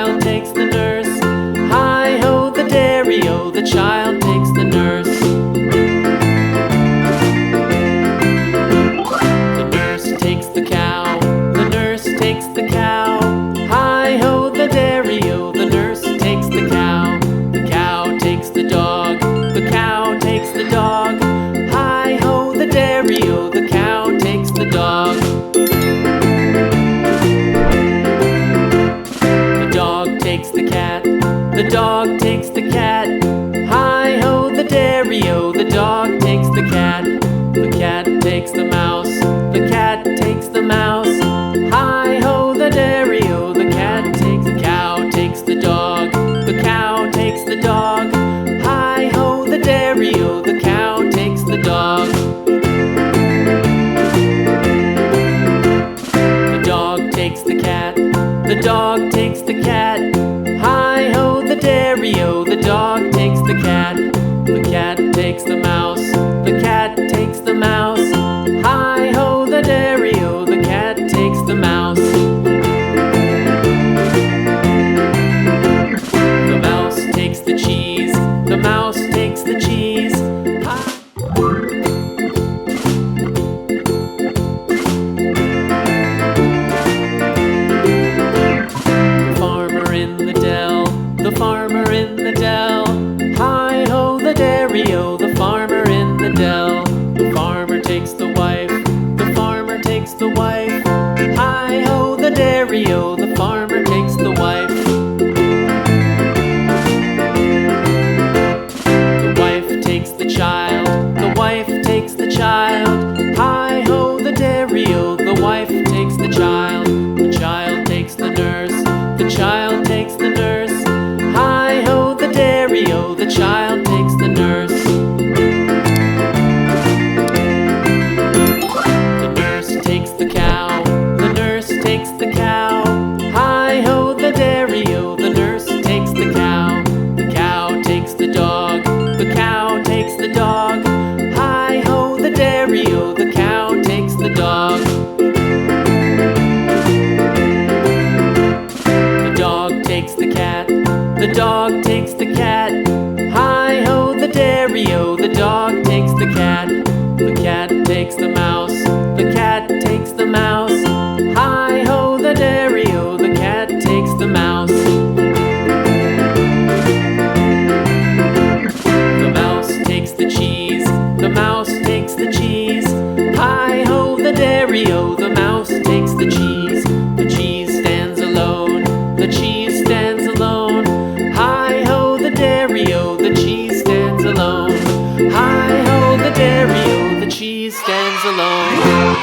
child takes the nurse. Hi-ho, the dairy-o, the child takes the nurse. The nurse takes the cow. The nurse takes the cow. Hi-ho, the dairy-o, the nurse takes the cow. The cow takes the dog. The cow takes the dog. Hi-ho, the dairy-o, the cow takes the dog. The dog takes the cat. The dog takes the cat. Hi-ho, the dairy-o, the dog takes the cat. The cat takes the mouse. The cat takes the mouse. Hi-ho, the dairy-o, the cat takes the cow takes the dog. The cow takes the dog. Hi-ho, the dairy-o, the cow takes the dog. The dog takes the cat. The dog takes the cat. Hi-ho, the dairy-o, the dog takes the cat. The cat takes the mouse. The cat takes the mouse. Hi-ho, the dairy-o, the cat takes the mouse. The mouse takes the cheese. The mouse takes the cheese. The farmer in the dell. The farmer in the dell. Hi-ho, the dairy-o, the farmer in the dell. The farmer takes the wife. The farmer takes the wife. Hi-ho, the dairy-o, the farmer takes the wife. The wife takes the child. The wife takes the child. Hi-ho, the dairy-o, the wife takes the child. The child takes the nurse. The child takes the nurse. Hi-ho, the dairy-o, the child takes the nurse. The nurse takes the cow. The nurse takes the cow. Hi-ho, the dairy-o, the nurse takes the cow. The cow takes the dog. The cow takes the dog. Hi-ho, the dairy-o, the cow takes the dog. The dog takes the cat. The dog takes the cat. Hi-ho, the dairy-o, the dog takes the cat. The cat takes the mouse. The cat takes the mouse. Hi-ho, the dairy-o, the cat takes the mouse. The mouse takes the cheese. The mouse takes the cheese. Hi-ho, the dairy-o, the mouse takes the cheese. The cheese stands alone. The cheese stands alone. Hi-ho, the dairy-o, the cheese stands alone. Hi-ho, the dairy-o, the cheese stands alone.